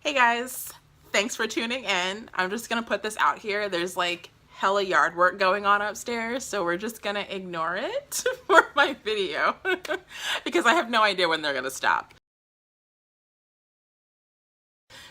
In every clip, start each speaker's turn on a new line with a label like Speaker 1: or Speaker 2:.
Speaker 1: Hey guys, thanks for tuning in. I'm just gonna put this out here. There's like hella yard work going on upstairs, so we're just gonna ignore it for my video because I have no idea when they're gonna stop.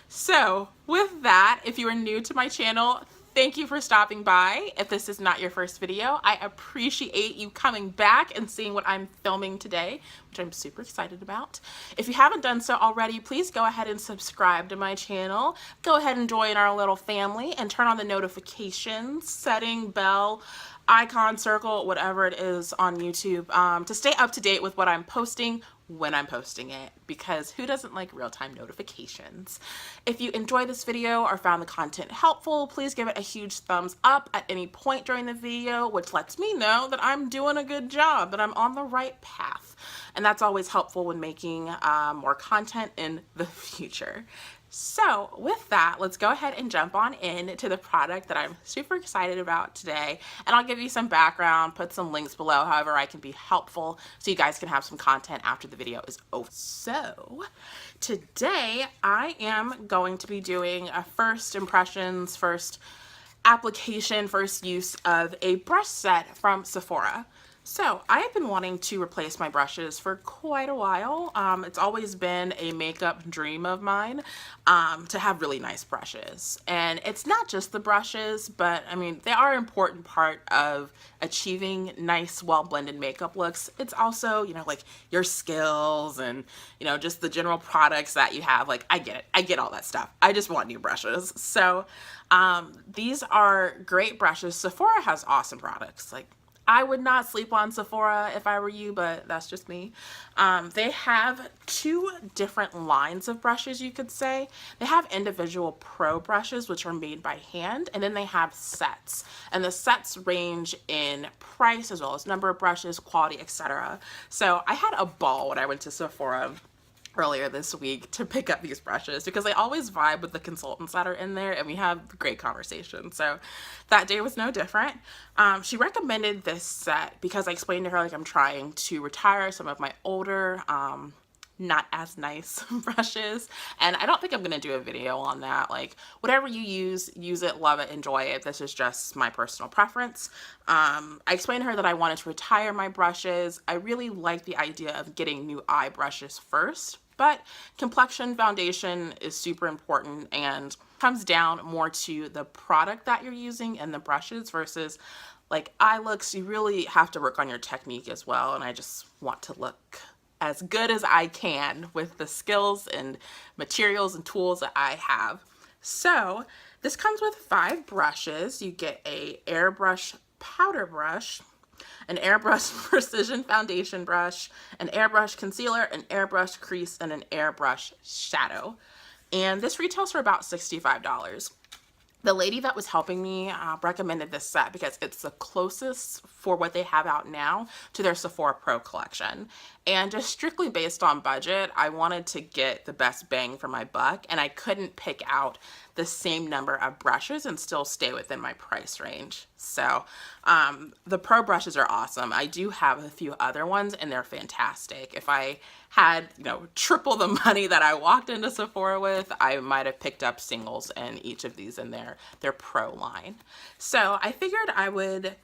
Speaker 1: So with that, if you are new to my channel, thank you for stopping by. If this is not your first video, I appreciate you coming back and seeing what I'm filming today, which I'm super excited about. If you haven't done so already, please go ahead and subscribe to my channel. Go ahead and join our little family and turn on the notifications, setting, bell, icon, circle, whatever it is on YouTube, to stay up to date with what I'm posting when I'm posting it, because who doesn't like real-time notifications? If you enjoy this video or found the content helpful, please give it a huge thumbs up at any point during the video, which lets me know that I'm doing a good job, that I'm on the right path. And that's always helpful when making more content in the future. So with that, let's go ahead and jump on in to the product that I'm super excited about today. And I'll give you some background, put some links below, however I can be helpful, so you guys can have some content after the video is over. So today I am going to be doing a first impressions, first application, first use of a brush set from Sephora. So I have been wanting to replace my brushes for quite a while. It's always been a makeup dream of mine to have really nice brushes. And it's not just the brushes, but I mean, they are an important part of achieving nice, well-blended makeup looks. It's also, you know, like your skills and, you know, just the general products that you have. Like, I get it. I get all that stuff. I just want new brushes. So these are great brushes. Sephora has awesome products. Like, I would not sleep on Sephora if I were you, but that's just me. They have two different lines of brushes, you could say. They have individual pro brushes, which are made by hand, and then they have sets. And the sets range in price as well as number of brushes, quality, etc. So I had a ball when I went to Sephora earlier this week to pick up these brushes because I always vibe with the consultants that are in there and we have great conversations. So that day was no different. She recommended this set because I explained to her, like, I'm trying to retire some of my older, not as nice brushes, and I don't think I'm gonna do a video on that. Like, whatever you use it, love it, enjoy it. This is just my personal preference. I explained to her that I wanted to retire my brushes. I really like the idea of getting new eye brushes first, but complexion foundation is super important and comes down more to the product that you're using and the brushes versus like eye looks. You really have to work on your technique as well, and I just want to look as good as I can with the skills and materials and tools that I have. So this comes with 5 brushes. You get a Airbrush Powder brush, an Airbrush Precision Foundation brush, an Airbrush Concealer, an Airbrush Crease, and an Airbrush Shadow. And this retails for about $65. The lady that was helping me recommended this set because it's the closest for what they have out now to their Sephora Pro collection. And just strictly based on budget, I wanted to get the best bang for my buck, and I couldn't pick out the same number of brushes and still stay within my price range. So the Pro brushes are awesome. I do have a few other ones and they're fantastic. If I had, you know, triple the money that I walked into Sephora with, I might have picked up singles in each of these in their Pro line. So I figured I would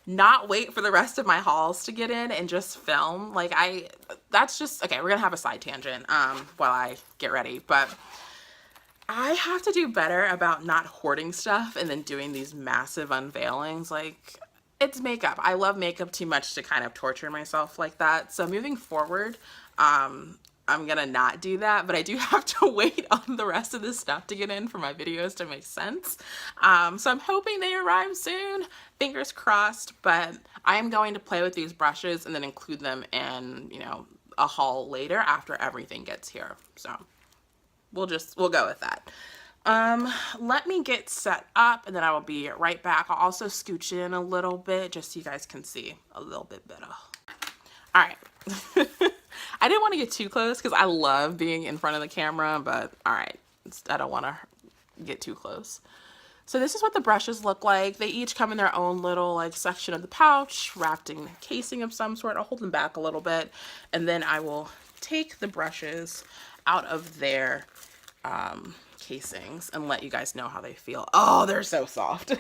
Speaker 1: not wait for the rest of my hauls to get in and just film. Like, that's just, okay, we're gonna have a side tangent while I get ready, but I have to do better about not hoarding stuff and then doing these massive unveilings. Like, it's makeup. I love makeup too much to kind of torture myself like that. So moving forward, I'm gonna not do that, but I do have to wait on the rest of this stuff to get in for my videos to make sense. So I'm hoping they arrive soon, fingers crossed, but I am going to play with these brushes and then include them in, you know, a haul later after everything gets here. So we'll go with that. Let me get set up and then I will be right back. I'll also scooch in a little bit just so you guys can see a little bit better. All right. I didn't want to get too close because I love being in front of the camera, but all right, I don't want to get too close. So this is what the brushes look like. They each come in their own little like section of the pouch, wrapped in casing of some sort. I'll hold them back a little bit, and then I will take the brushes out of their casings and let you guys know how they feel. Oh, they're so soft.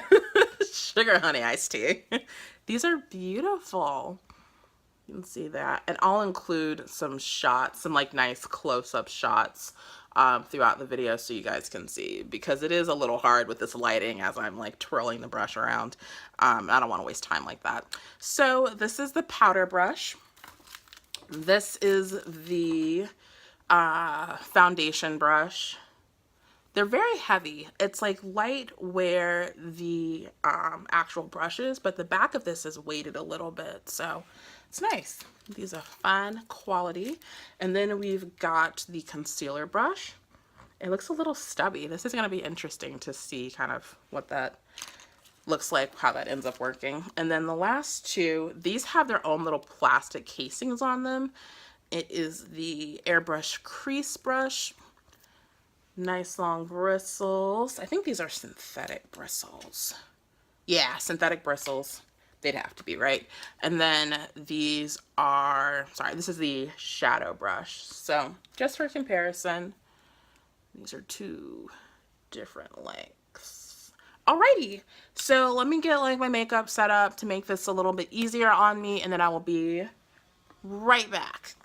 Speaker 1: Sugar honey iced tea. These are beautiful. You can see that. And I'll include some shots, some like nice close-up shots throughout the video so you guys can see, because it is a little hard with this lighting as I'm like twirling the brush around. I don't want to waste time like that. So this is the powder brush. This is the foundation brush. They're very heavy. It's like light where the actual brush is, but the back of this is weighted a little bit, so it's nice. These are fine quality. And then we've got the concealer brush. It looks a little stubby. This is going to be interesting to see kind of what that looks like, how that ends up working. And then the last two, these have their own little plastic casings on them. It is the Airbrush Crease brush. Nice long bristles. I think these are synthetic bristles. Yeah, synthetic bristles. They'd have to be, right? And then these are, sorry, this is the shadow brush. So just for comparison, these are two different lengths. Alrighty, so let me get like my makeup set up to make this a little bit easier on me, and then I will be right back.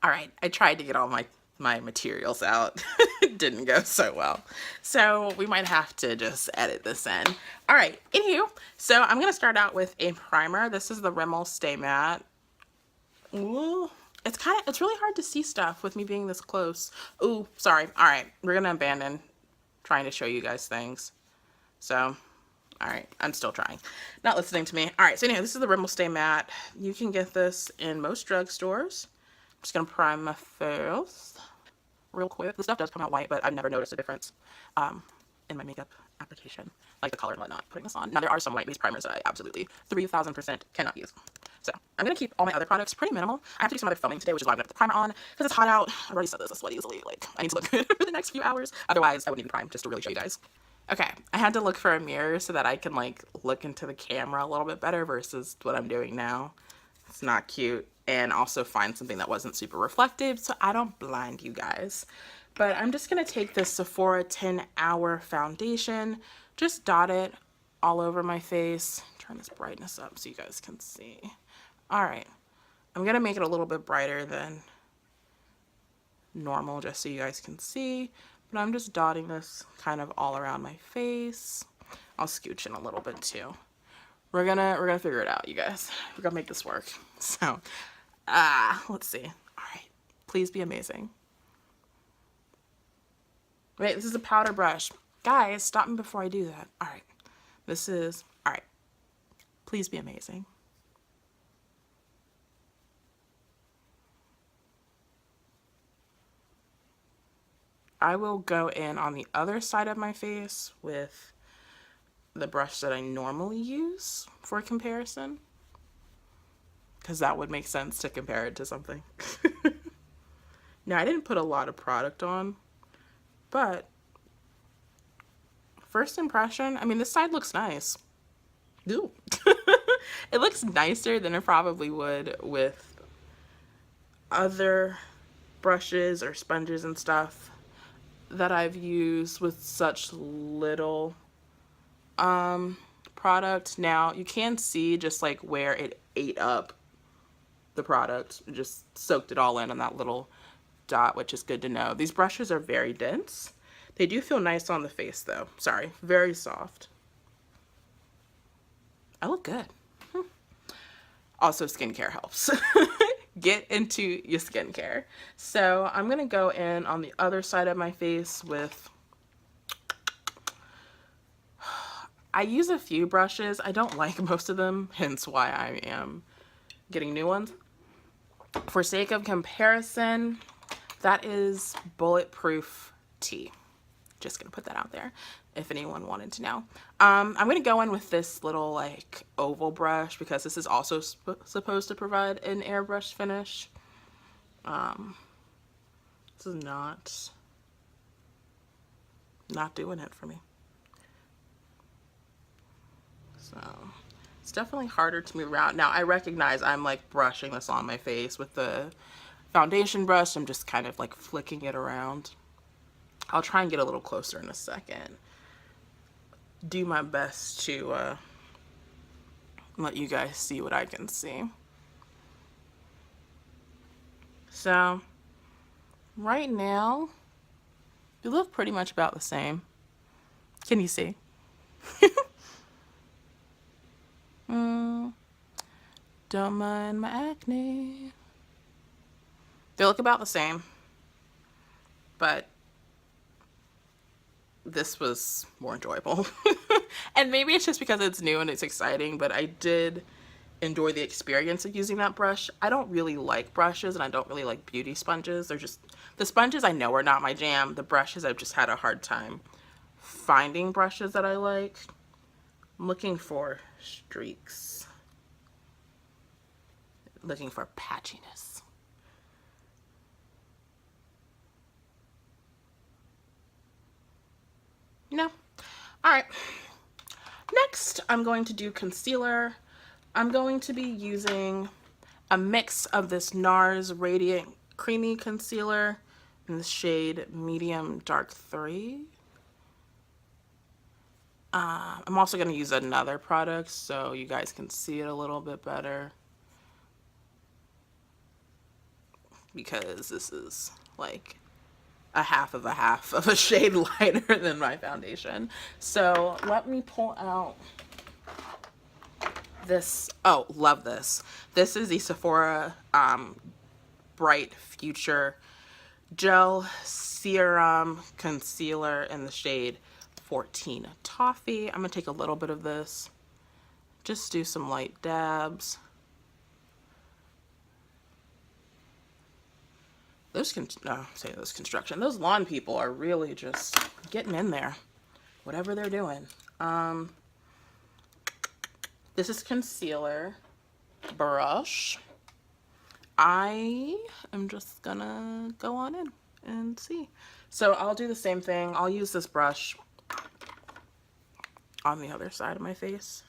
Speaker 1: All right, I tried to get all my materials out. It didn't go so well, so we might have to just edit this in. All right, anywho, so I'm gonna start out with a primer. This is the Rimmel Stay Matte. Ooh, it's really hard to see stuff with me being this close. Ooh, sorry. All right, we're gonna abandon trying to show you guys things. So, all right, I'm still trying. Not listening to me. All right, so anyway, this is the Rimmel Stay Matte. You can get this in most drugstores. I'm just gonna prime my face real quick. The stuff does come out white, but I've never noticed a difference in my makeup application, like the color and whatnot, putting this on. Now, there are some white-based primers that I absolutely 3000% cannot use. So I'm going to keep all my other products pretty minimal. I have to do some other filming today, which is why I'm going to put the primer on, because it's hot out. I've already said this, I sweat easily. Like, I need to look good for the next few hours. Otherwise, I wouldn't even prime, just to really show you guys. Okay, I had to look for a mirror so that I can, like, look into the camera a little bit better versus what I'm doing now. It's not cute. And also find something that wasn't super reflective so I don't blind you guys. But I'm just going to take this Sephora 10-Hour foundation, just dot it all over my face. Turn this brightness up so you guys can see. All right, I'm going to make it a little bit brighter than normal just so you guys can see. But I'm just dotting this kind of all around my face. I'll scooch in a little bit too. We're gonna figure it out, you guys. We're gonna make this work. So, let's see. All right, please be amazing. Wait, this is a powder brush. Guys, stop me before I do that. All right, all right. Please be amazing. I will go in on the other side of my face with the brush that I normally use for comparison, because that would make sense to compare it to something. Now, I didn't put a lot of product on, but first impression, I mean, this side looks nice. Ooh. It looks nicer than it probably would with other brushes or sponges and stuff that I've used with such little product. Now, you can see just like where it ate up the product. It just soaked it all in on that little dot, which is good to know. These brushes are very dense. They do feel nice on the face though. Sorry, very soft. I look good. Also, skincare helps. Get into your skincare. So I'm gonna go in on the other side of my face with, I use a few brushes. I don't like most of them, hence why I am getting new ones. For sake of comparison, that is Bulletproof Tea. Just gonna put that out there if anyone wanted to know. I'm gonna go in with this little like oval brush because this is also supposed to provide an airbrush finish. This is not doing it for me. So it's definitely harder to move around. Now I recognize I'm like brushing this on my face with the foundation brush. I'm just kind of like flicking it around. I'll try and get a little closer in a second. Do my best to let you guys see what I can see. So right now, you look pretty much about the same. Can you see? Don't mind my acne. They look about the same, but this was more enjoyable. And maybe it's just because it's new and it's exciting, but I did enjoy the experience of using that brush. I don't really like brushes, and I don't really like beauty sponges. They're just, the sponges I know are not my jam. The brushes, I've just had a hard time finding brushes that I like. I'm looking for streaks. Looking for patchiness. No. All right. Next, I'm going to do concealer. I'm going to be using a mix of this Nars Radiant Creamy Concealer in the shade Medium Dark 3. I'm also going to use another product so you guys can see it a little bit better, because this is like a half of a shade lighter than my foundation. So let me pull out this. Oh, love this. This is the Sephora Bright Future Gel Serum Concealer in the shade 14 Toffee. I'm gonna take a little bit of this, just do some light dabs. Those construction, those lawn people are really just getting in there, whatever they're doing. This is concealer brush. I am just gonna go on in and see. So I'll do the same thing. I'll use this brush on the other side of my face.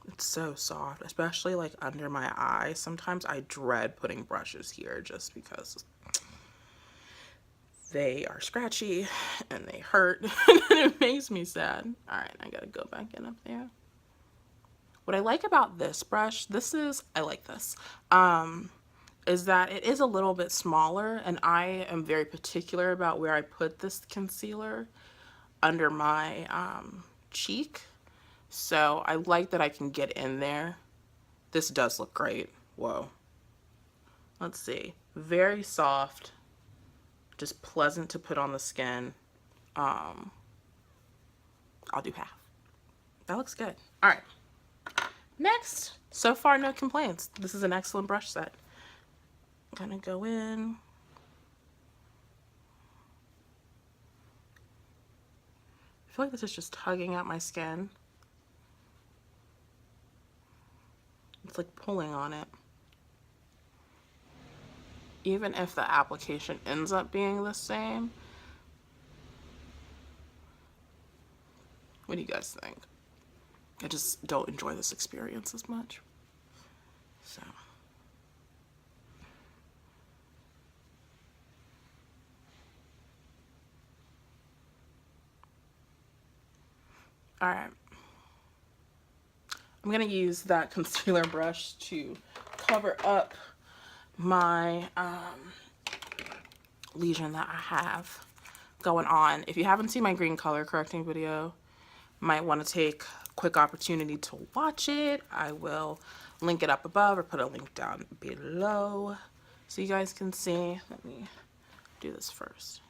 Speaker 1: It's so soft, especially like under my eye. Sometimes I dread putting brushes here just because they are scratchy and they hurt and it makes me sad. All right, I gotta go back in up there. What I like about this brush, I like this, is that it is a little bit smaller, and I am very particular about where I put this concealer under my cheek. So I like that I can get in there. This does look great. Whoa. Let's see. Very soft. Just pleasant to put on the skin. I'll do half. That looks good. All right. Next. So far, no complaints. This is an excellent brush set. I'm gonna go in. I feel like this is just tugging at my skin. It's like pulling on it. Even if the application ends up being the same. What do you guys think? I just don't enjoy this experience as much. So. All right. I'm gonna use that concealer brush to cover up my lesion that I have going on. If you haven't seen my green color correcting video, might want to take a quick opportunity to watch it. I will link it up above or put a link down below so you guys can see. Let me do this first.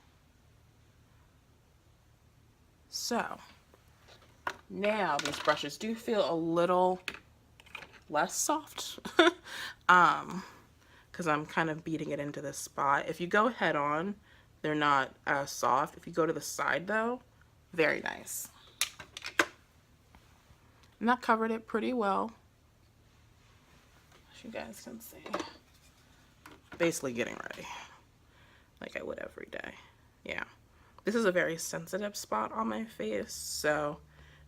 Speaker 1: So now these brushes do feel a little less soft because I'm kind of beating it into this spot. If you go head on, they're not as soft. If you go to the side though, very nice. And that covered it pretty well, as you guys can see. Basically getting ready like I would every day. Yeah, this is a very sensitive spot on my face, so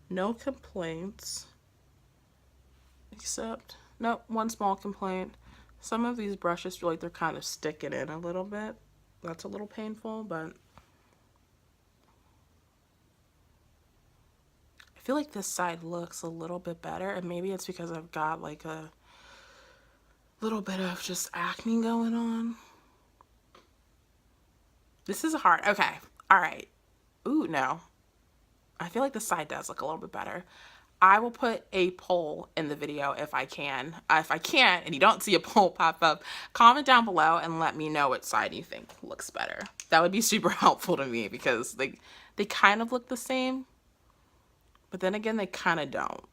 Speaker 1: no complaints, except Nope, one small complaint. Some of these brushes feel like they're kind of sticking in a little bit. That's a little painful, but I feel like this side looks a little bit better, and maybe it's because I've got like a little bit of just acne going on. This is hard. Okay. All right. Ooh, no. I feel like the side does look a little bit better. I will put a poll in the video if I can. If I can't and you don't see a poll pop up, comment down below and let me know what side you think looks better. That would be super helpful to me because they kind of look the same, but then again, they kind of don't.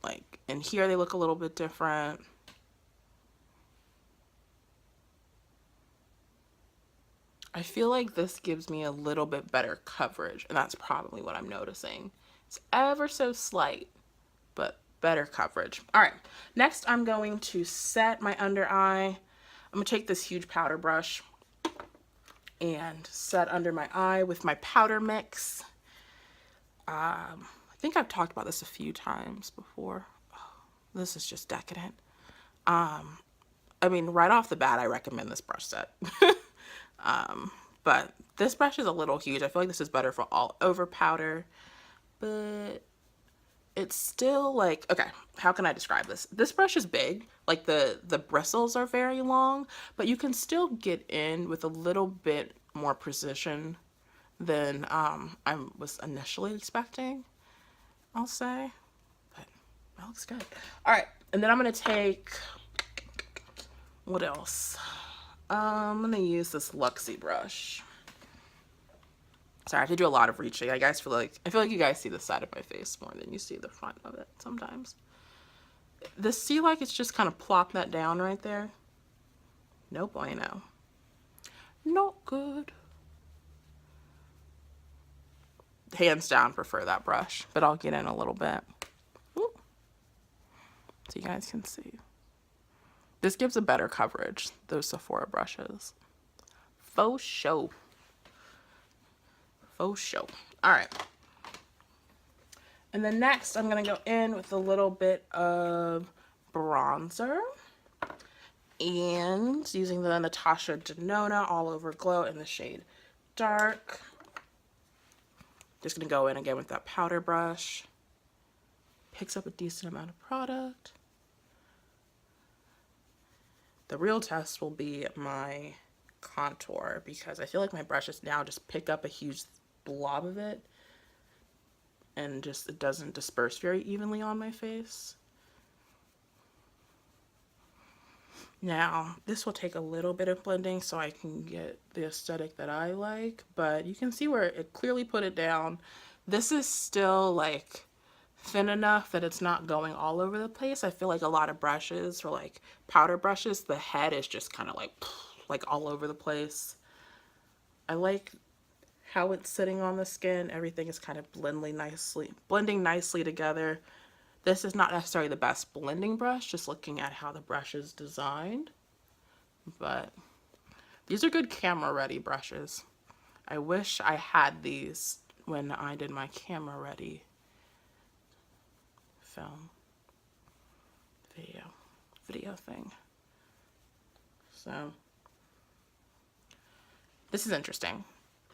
Speaker 1: Like, in here they look a little bit different. I feel like this gives me a little bit better coverage, and that's probably what I'm noticing. It's ever so slight, but better coverage. All right, next I'm going to set my under eye. I'm gonna take this huge powder brush and set under my eye with my powder mix. I think I've talked about this a few times before. Oh, this is just decadent. I mean, right off the bat, I recommend this brush set. But this brush is a little huge. I feel like this is better for all over powder, but it's still like, okay, how can I describe this? This brush is big, like the bristles are very long, but you can still get in with a little bit more precision than I was initially expecting, I'll say, but that looks good. All right, and then I'm gonna take, what else? I'm gonna use this Luxie brush. Sorry, I have to do a lot of reaching. I feel like you guys see the side of my face more than you see the front of it sometimes. See, like it's just kind of plop that down right there. No bueno. Not good. Hands down prefer that brush, but I'll get in a little bit. Ooh. So you guys can see. This gives a better coverage, those Sephora brushes. Faux show. Faux show. All right. And then next, I'm going to go in with a little bit of bronzer. And using the Natasha Denona All Over Glow in the shade Dark. Just going to go in again with that powder brush. Picks up a decent amount of product. The real test will be my contour because I feel like my brushes now just pick up a huge blob of it and just it doesn't disperse very evenly on my face. Now, this will take a little bit of blending so I can get the aesthetic that I like, but you can see where it clearly put it down. This is still like thin enough that it's not going all over the place. I feel like a lot of brushes, or like powder brushes, the head is just kind of like all over the place. I like how it's sitting on the skin. Everything is kind of blending nicely together. This is not necessarily the best blending brush, just looking at how the brush is designed, but these are good camera ready brushes. I wish I had these when I did my camera ready film video thing. So this is interesting.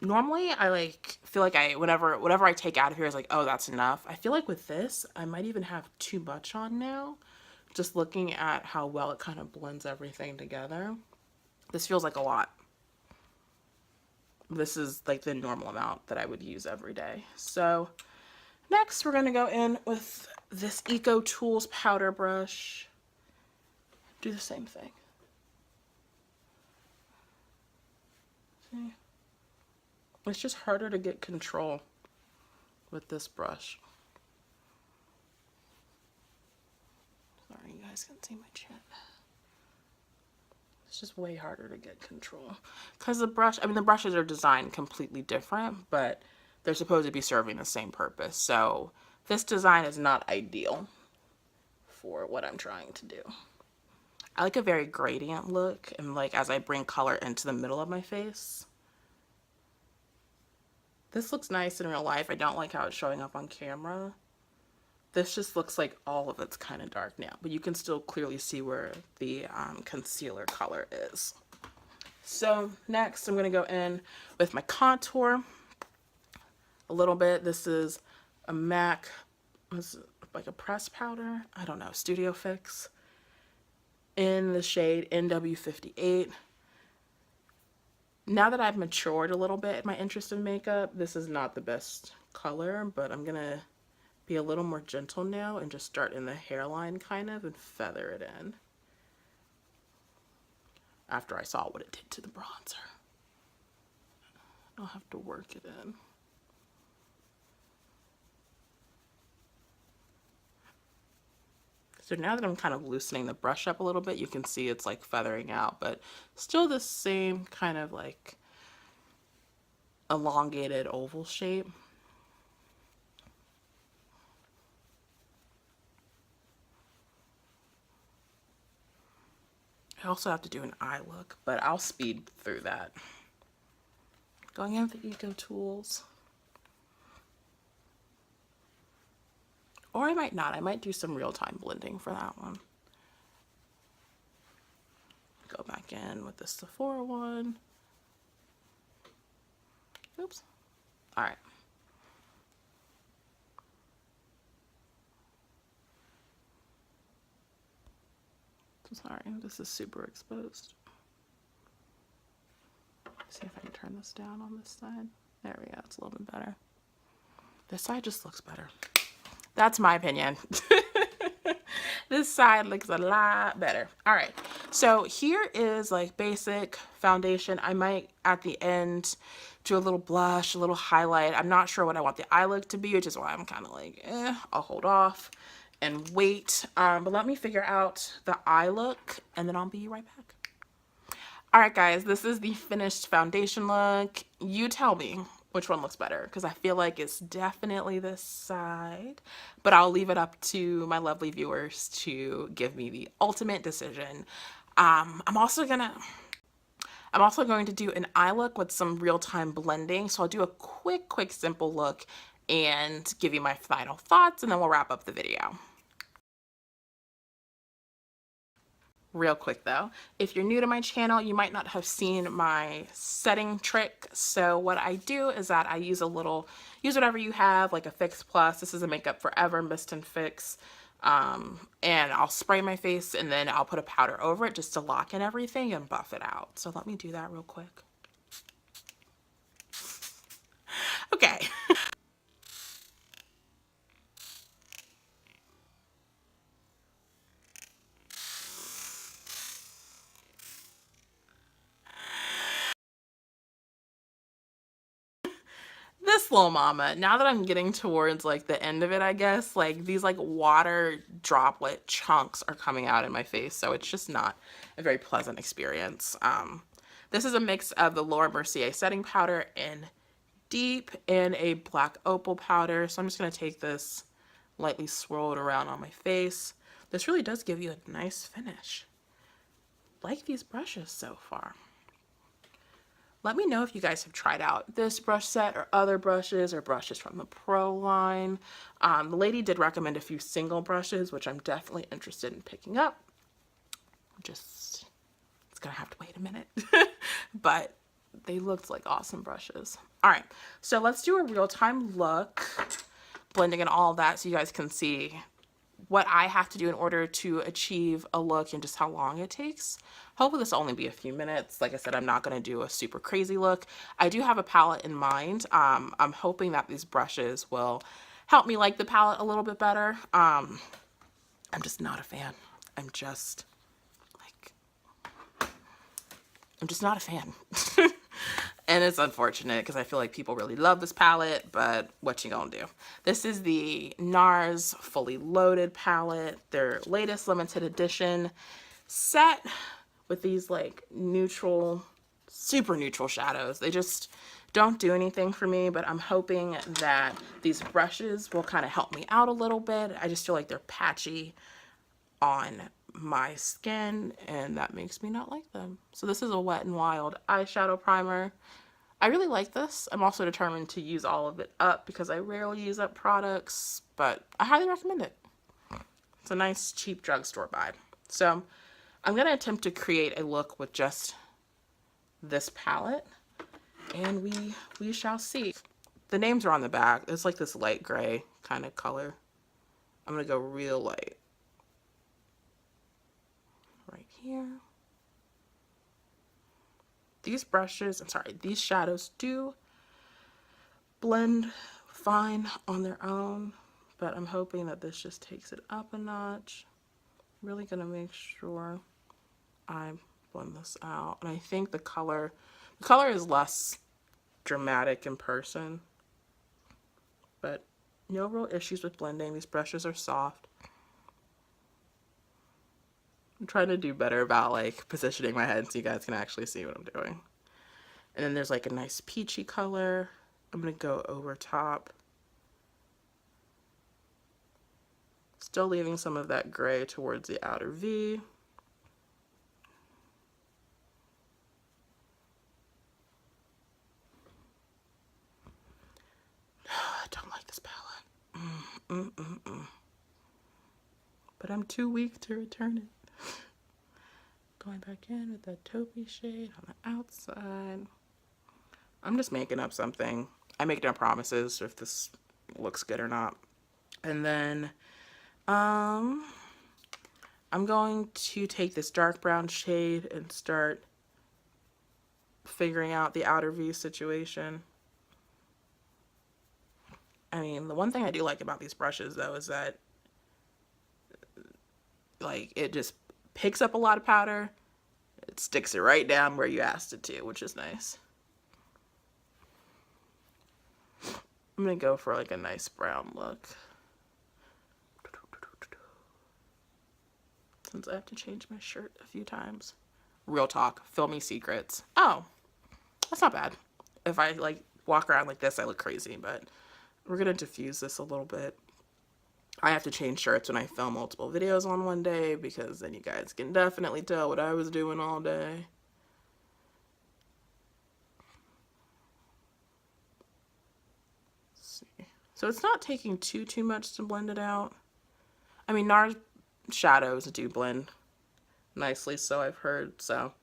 Speaker 1: Normally I feel like whatever I take out of here is like, oh, that's enough. I feel like with this I might even have too much on now, just looking at how well it kind of blends everything together. This feels like a lot. This is like the normal amount that I would use every day. So next we're going to go in with this Eco Tools powder brush. Do the same thing. See? It's just harder to get control with this brush. Sorry, you guys can't see my chin. It's just way harder to get control. Because the brushes are designed completely different, but they're supposed to be serving the same purpose. So this design is not ideal for what I'm trying to do. I like a very gradient look, and like as I bring color into the middle of my face. This looks nice in real life. I don't like how it's showing up on camera, This just looks like all of it's kind of dark now, but you can still clearly see where the concealer color is. So next I'm going to go in with my contour a little bit. This is a MAC, like a pressed powder, I don't know, Studio Fix, in the shade NW58. Now that I've matured a little bit in my interest in makeup, this is not the best color, but I'm going to be a little more gentle now and just start in the hairline kind of and feather it in after I saw what it did to the bronzer. I'll have to work it in. So now that I'm kind of loosening the brush up a little bit, you can see it's like feathering out, but still the same kind of like elongated oval shape. I also have to do an eye look, but I'll speed through that. Going in with the Eco Tools. Or I might not. I might do some real-time blending for that one. Go back in with the Sephora one. Oops. All right. Sorry, this is super exposed. See if I can turn this down on this side. There we go. It's a little bit better. This side just looks better. That's my opinion. This side looks a lot better. All right. So here is like basic foundation. I might at the end do a little blush, a little highlight. I'm not sure what I want the eye look to be, which is why I'm kind of like, I'll hold off and wait. But let me figure out the eye look and then I'll be right back. All right, guys, this is the finished foundation look. You tell me which one looks better, because I feel like it's definitely this side, but I'll leave it up to my lovely viewers to give me the ultimate decision. I'm also going to do an eye look with some real-time blending. So I'll do a quick, simple look and give you my final thoughts, and then we'll wrap up the video. Real quick though, if you're new to my channel, you might not have seen my setting trick. So what I do is that I use use whatever you have, like a Fix Plus. This is a Makeup Forever Mist and Fix. And I'll spray my face and then I'll put a powder over it just to lock in everything and buff it out. So let me do that real quick. Okay. This little mama, now that I'm getting towards like the end of it, I guess, like these like water droplet chunks are coming out in my face, so it's just not a very pleasant experience. This is a mix of the Laura Mercier setting powder in Deep and a black opal powder, so I'm just going to take this, lightly swirl it around on my face. This really does give you a nice finish. Like these brushes so far. Let me know if you guys have tried out this brush set or other brushes or brushes from the Pro line. The lady did recommend a few single brushes, which I'm definitely interested in picking up. It's gonna have to wait a minute. But they looked like awesome brushes. All right, so let's do a real-time look, blending in all of that so you guys can see what I have to do in order to achieve a look and just how long it takes. Hopefully this will only be a few minutes. Like I said, I'm not going to do a super crazy look. I do have a palette in mind. I'm hoping that these brushes will help me like the palette a little bit better. I'm just not a fan. I'm just not a fan. And it's unfortunate because I feel like people really love this palette, but what you gonna do? This is the Nars Fully Loaded palette, their latest limited edition set with these like neutral, super neutral shadows. They just don't do anything for me, but I'm hoping that these brushes will kind of help me out a little bit. I just feel like they're patchy on my skin and that makes me not like them. So this is a Wet n Wild eyeshadow primer. I really like this. I'm also determined to use all of it up because I rarely use up products, but I highly recommend it. It's a nice, cheap drugstore buy. So I'm going to attempt to create a look with just this palette, and we shall see. The names are on the back. It's like this light gray kind of color. I'm going to go real light. Right here. These brushes, I'm sorry, these shadows do blend fine on their own, but I'm hoping that this just takes it up a notch. Really gonna make sure I blend this out. And I think the color is less dramatic in person, but no real issues with blending. These brushes are soft. I'm trying to do better about like positioning my head so you guys can actually see what I'm doing. And then there's like a nice peachy color. I'm gonna go over top. Still leaving some of that gray towards the outer V. I don't like this palette. But I'm too weak to return it. Going back in with that taupey shade on the outside. I'm just making up something. I make no promises if this looks good or not. And then I'm going to take this dark brown shade and start figuring out the outer V situation. I mean, the one thing I do like about these brushes though is that like it just picks up a lot of powder. It sticks it right down where you asked it to, which is nice. I'm gonna go for like a nice brown look. Since I have to change my shirt a few times. Real talk, filmy secrets. Oh, that's not bad. If I like walk around like this, I look crazy, but we're gonna diffuse this a little bit. I have to change shirts when I film multiple videos on one day because then you guys can definitely tell what I was doing all day. Let's see. So it's not taking too much to blend it out. I mean, Nars shadows do blend nicely, so I've heard, so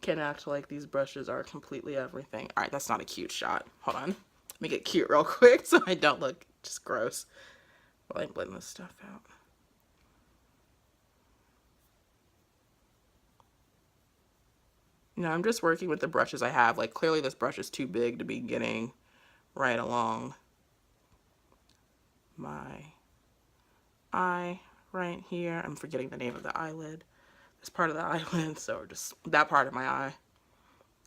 Speaker 1: can't act like these brushes are completely everything. All right, that's not a cute shot. Hold on. Let me get cute real quick so I don't look just gross while I blend this stuff out. You know, I'm just working with the brushes I have. Like, clearly this brush is too big to be getting right along my eye right here. I'm forgetting the name of the eyelid. This part of the eyelid, so just that part of my eye.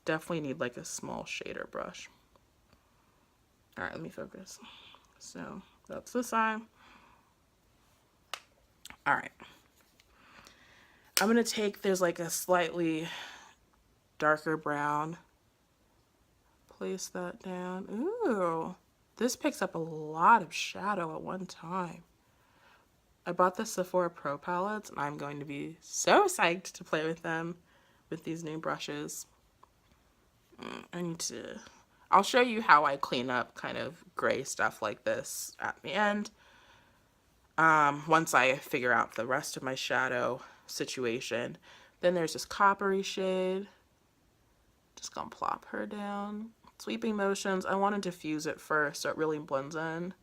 Speaker 1: Definitely need like a small shader brush. All right, let me focus. So that's this eye. All right. I'm gonna take, there's like a slightly darker brown. Place that down. Ooh, this picks up a lot of shadow at one time. I bought the Sephora Pro palettes and I'm going to be so psyched to play with them with these new brushes. I'll show you how I clean up kind of gray stuff like this at the end. Once I figure out the rest of my shadow situation. Then there's this coppery shade. Just gonna plop her down. Sweeping motions. I want to diffuse it first so it really blends in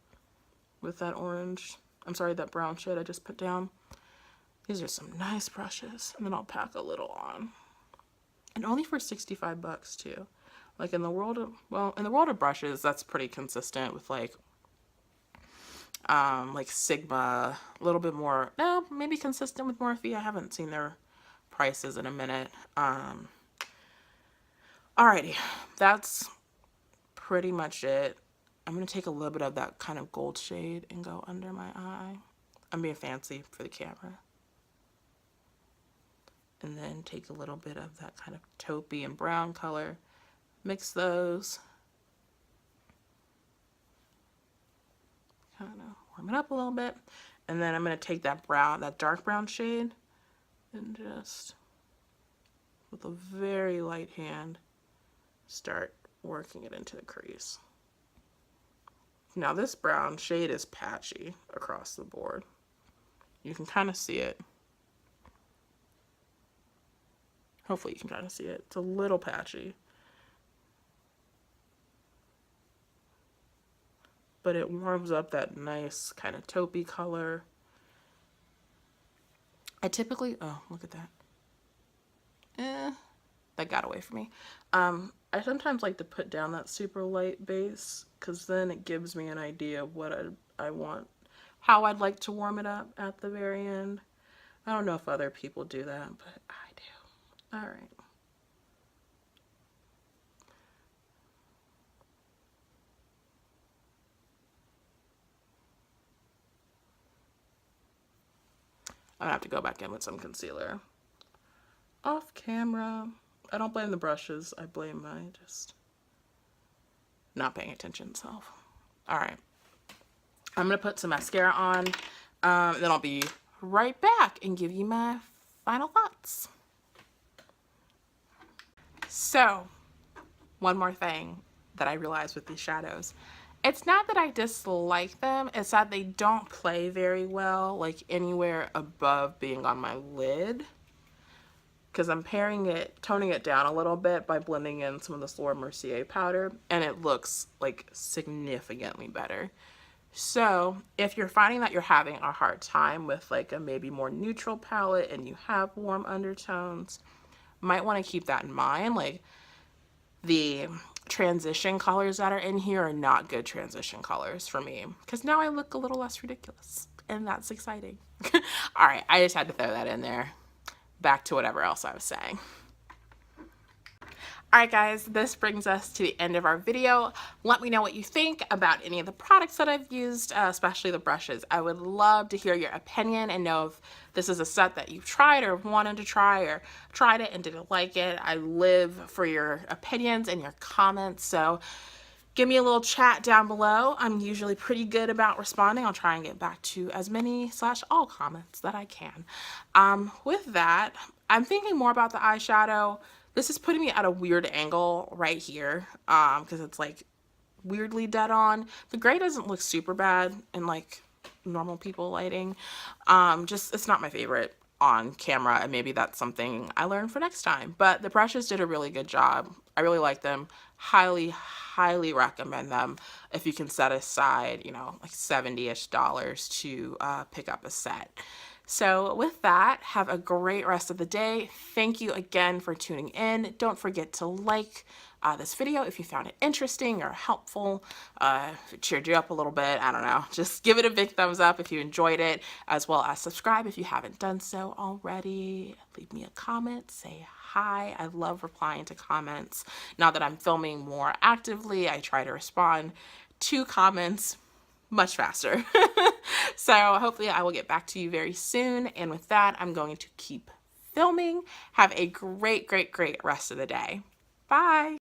Speaker 1: with that orange. I'm sorry, that brown shade I just put down. These are some nice brushes. And then I'll pack a little on. And only for 65 bucks too. Like in the world of, well, in the world of brushes, that's pretty consistent with like Sigma, a little bit more, no, maybe consistent with Morphe. I haven't seen their prices in a minute. Alrighty, that's pretty much it. I'm going to take a little bit of that kind of gold shade and go under my eye. I'm being fancy for the camera. And then take a little bit of that kind of taupey and brown color. Mix those. Kind of warm it up a little bit. And then I'm going to take that brown, that dark brown shade, and just with a very light hand start working it into the crease. Now this brown shade is patchy across the board. You can kind of see it. Hopefully you can kind of see it. It's a little patchy. But it warms up that nice kind of taupey color. I typically, oh, look at that. That got away from me. I sometimes like to put down that super light base because then it gives me an idea of what I want, how I'd like to warm it up at the very end. I don't know if other people do that, but I do. All right. I'm gonna have to go back in with some concealer. Off camera. I don't blame the brushes. I blame my just not paying attention self. All right. I'm gonna put some mascara on. Then I'll be right back and give you my final thoughts. So, one more thing that I realized with these shadows. It's not that I dislike them, it's that they don't play very well, like anywhere above being on my lid. Because I'm toning it down a little bit by blending in some of this Mercier powder, and it looks like significantly better. So if you're finding that you're having a hard time with like a maybe more neutral palette and you have warm undertones, might want to keep that in mind. Like the transition colors that are in here are not good transition colors for me, because now I look a little less ridiculous, and that's exciting. All right, I just had to throw that in there. Back to whatever else I was saying. Alright guys, this brings us to the end of our video. Let me know what you think about any of the products that I've used, especially the brushes. I would love to hear your opinion and know if this is a set that you've tried or wanted to try or tried it and didn't like it. I live for your opinions and your comments, so give me a little chat down below. I'm usually pretty good about responding. I'll try and get back to as many / all comments that I can. With that, I'm thinking more about the eyeshadow. This is putting me at a weird angle right here because it's like weirdly dead on. The gray doesn't look super bad in like normal people lighting. Just it's not my favorite on camera, and maybe that's something I learned for next time. But the brushes did a really good job. I really like them. Highly recommend them if you can set aside, you know, like $70-ish to pick up a set. So with that, have a great rest of the day. Thank you again for tuning in. Don't forget to like this video if you found it interesting or helpful, if it cheered you up a little bit. I don't know. Just give it a big thumbs up if you enjoyed it, as well as subscribe if you haven't done so already. Leave me a comment, say hi. I love replying to comments. Now that I'm filming more actively, I try to respond to comments much faster. So hopefully I will get back to you very soon. And with that, I'm going to keep filming. Have a great rest of the day. Bye.